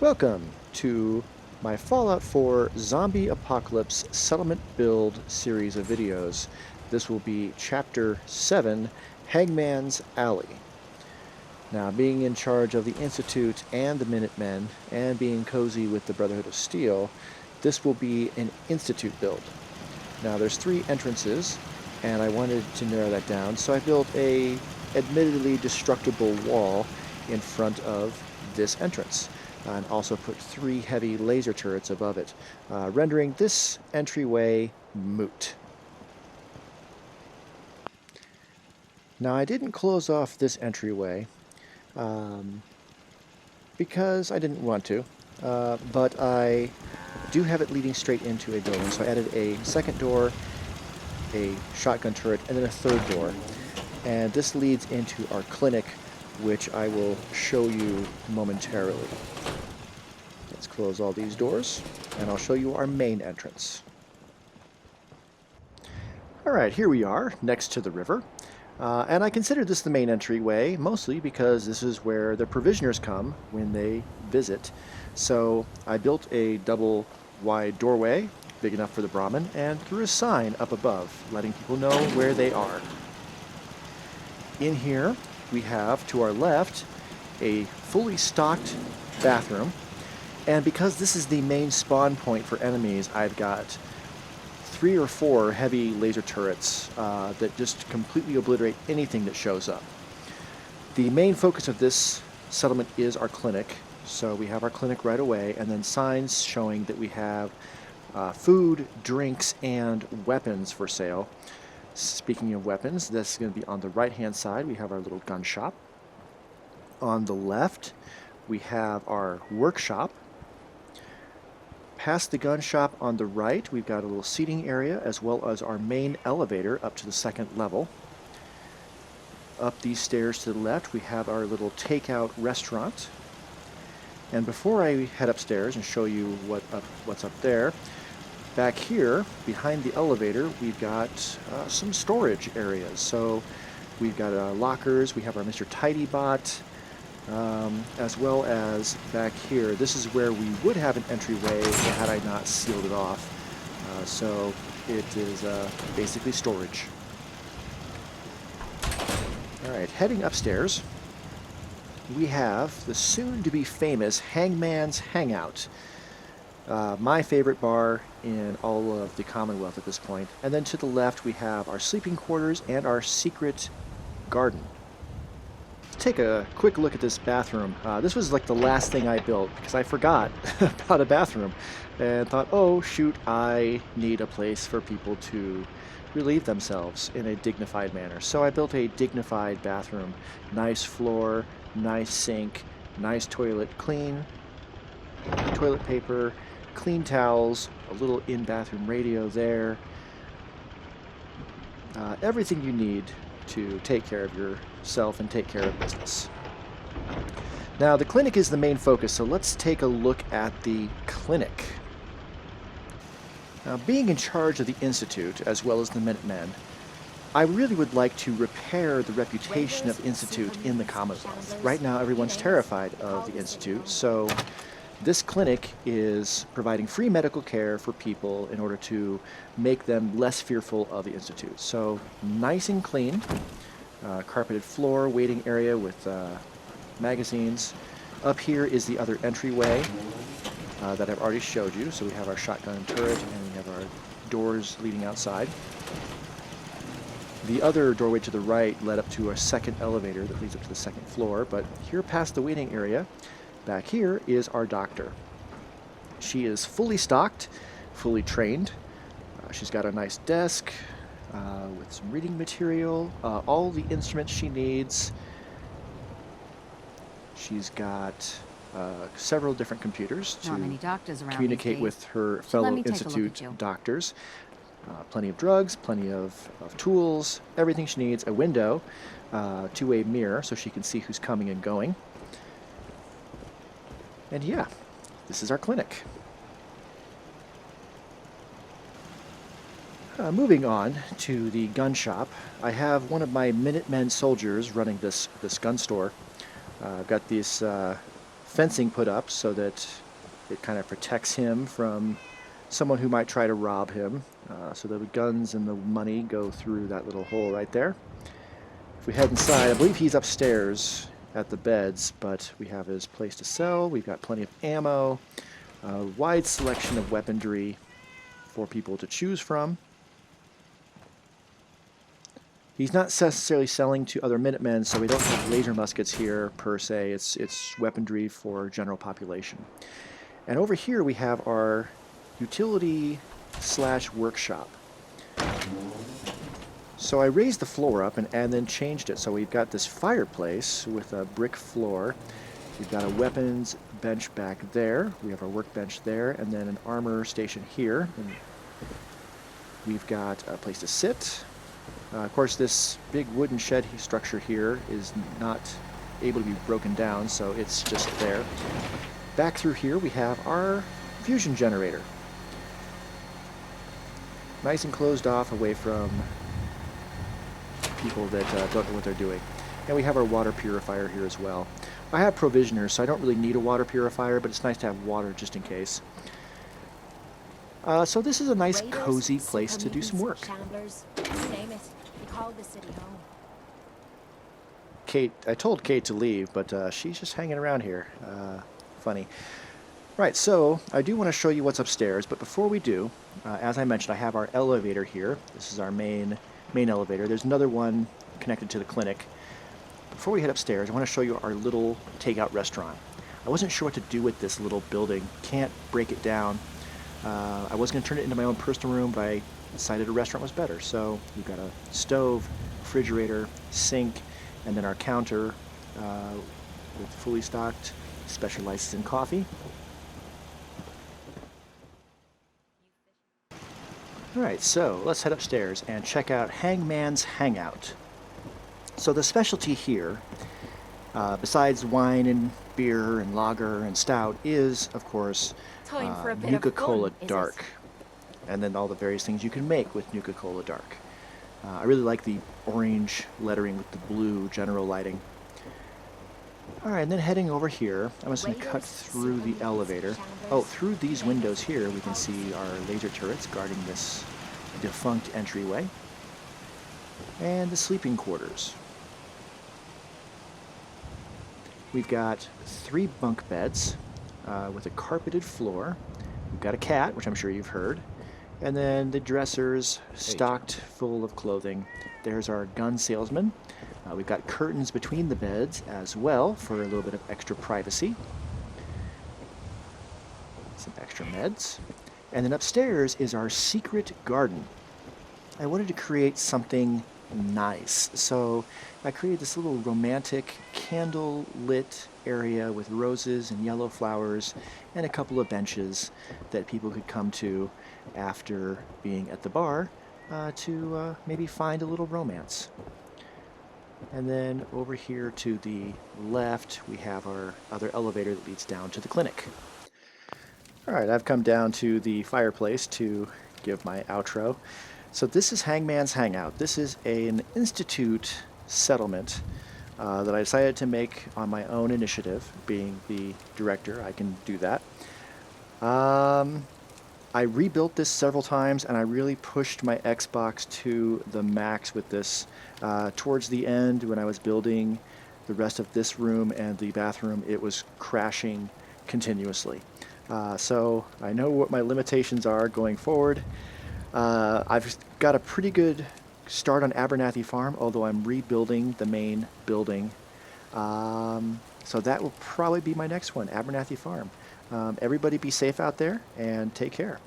Welcome to my Fallout 4 Zombie Apocalypse Settlement Build series of videos. This will be Chapter 7, Hangman's Alley. Now, being in charge of the Institute and the Minutemen, and being cozy with the Brotherhood of Steel, this will be an Institute build. Now, there's 3 entrances, and I wanted to narrow that down, so I built a admittedly destructible wall in front of this entrance. And also put 3 heavy laser turrets above it, rendering this entryway moot. Now, I didn't close off this entryway because I didn't want to, but I do have it leading straight into a building, so I added a second door, a shotgun turret, and then a third door. And this leads into our clinic, which I will show you momentarily. Let's close all these doors, and I'll show you our main entrance. Alright, here we are, next to the river. And I consider this the main entryway, mostly because this is where the provisioners come when they visit. So I built a double wide doorway, big enough for the Brahmin, and threw a sign up above, letting people know where they are. In here, we have, to our left, a fully stocked bathroom, and because this is the main spawn point for enemies, I've got 3 or 4 heavy laser turrets that just completely obliterate anything that shows up. The main focus of this settlement is our clinic, so we have our clinic right away, and then signs showing that we have food, drinks, and weapons for sale. Speaking of weapons, this is going to be on the right-hand side. We have our little gun shop. On the left, we have our workshop. Past the gun shop on the right, we've got a little seating area, as well as our main elevator up to the 2nd level. Up these stairs to the left, we have our little takeout restaurant. And before I head upstairs and show you what's up there, back here, behind the elevator, we've got some storage areas. So we've got lockers, we have our Mr. Tidybot, as well as back here. This is where we would have an entryway had I not sealed it off. So it is basically storage. Alright, heading upstairs, we have the soon-to-be famous Hangman's Hangout. My favorite bar in all of the Commonwealth at this point. And then to the left we have our sleeping quarters and our secret garden. Let's take a quick look at this bathroom. This was like the last thing I built because I forgot about a bathroom and thought, oh shoot, I need a place for people to relieve themselves in a dignified manner. So I built a dignified bathroom. Nice floor, nice sink, nice toilet, clean toilet paper, clean towels, a little in-bathroom radio there. Everything you need to take care of yourself and take care of business. Now, the clinic is the main focus, so let's take a look at the clinic. Now, being in charge of the Institute, as well as the Minutemen, I really would like to repair the reputation of Institute in the Commonwealth. Right now, everyone's terrified of the Institute, so this clinic is providing free medical care for people in order to make them less fearful of the Institute. So nice and clean, carpeted floor, waiting area with magazines. Up here is the other entryway that I've already showed you. So we have our shotgun turret and we have our doors leading outside. The other doorway to the right led up to a second elevator that leads up to the 2nd floor, but here past the waiting area, back here is our doctor. She is fully stocked, fully trained. She's got a nice desk with some reading material, all the instruments she needs. She's got several different computers to communicate with her fellow Institute doctors. Plenty of drugs, plenty of tools, everything she needs. A window to a mirror so she can see who's coming and going. And yeah, this is our clinic. Moving on to the gun shop, I have one of my Minutemen soldiers running this gun store. I've got these fencing put up so that it kind of protects him from someone who might try to rob him. So the guns and the money go through that little hole right there. If we head inside, I believe he's upstairs at the beds, but we have his place to sell. We've got plenty of ammo, a wide selection of weaponry for people to choose from. He's not necessarily selling to other Minutemen, so we don't have laser muskets here per se. It's weaponry for general population. And over here we have our utility / workshop. So I raised the floor up and then changed it. So we've got this fireplace with a brick floor. We've got a weapons bench back there. We have our workbench there, and then an armor station here. And we've got a place to sit. Of course, this big wooden shed structure here is not able to be broken down, so it's just there. Back through here we have our fusion generator. Nice and closed off away from people that don't know what they're doing. And we have our water purifier here as well. I have provisioners, so I don't really need a water purifier, but it's nice to have water just in case. So this is a nice, cozy place to do some work. Kate, I told Kate to leave, but she's just hanging around here. Funny. Right, so I do want to show you what's upstairs, but before we do, as I mentioned, I have our elevator here. This is our main elevator. There's another one connected to the clinic. Before we head upstairs, I want to show you our little takeout restaurant. I wasn't sure what to do with this little building. Can't break it down. I was going to turn it into my own personal room, but I decided a restaurant was better. So we've got a stove, refrigerator, sink, and then our counter with fully stocked specializes in coffee. Alright, so let's head upstairs and check out Hangman's Hangout. So the specialty here, besides wine and beer and lager and stout, is, of course, Nuka-Cola Dark. And then all the various things you can make with Nuka-Cola Dark. I really like the orange lettering with the blue general lighting. Alright, and then heading over here, I'm just going to cut through the elevator. Oh, through these windows here we can see our laser turrets guarding this defunct entryway. And the sleeping quarters. We've got 3 bunk beds with a carpeted floor. We've got a cat, which I'm sure you've heard. And then the dressers stocked full of clothing. There's our gun salesman. We've got curtains between the beds as well for a little bit of extra privacy. Some extra meds. And then upstairs is our secret garden. I wanted to create something nice, so I created this little romantic candle-lit area with roses and yellow flowers and a couple of benches that people could come to after being at the bar to maybe find a little romance. And then over here to the left we have our other elevator that leads down to the clinic. Alright, I've come down to the fireplace to give my outro. So this is Hangman's Hangout. This is an institute settlement that I decided to make on my own initiative. Being the director, I can do that. I rebuilt this several times, and I really pushed my Xbox to the max with this. Towards the end, when I was building the rest of this room and the bathroom, it was crashing continuously. So I know what my limitations are going forward. I've got a pretty good start on Abernathy Farm, although I'm rebuilding the main building. So that will probably be my next one, Abernathy Farm. Everybody be safe out there and take care.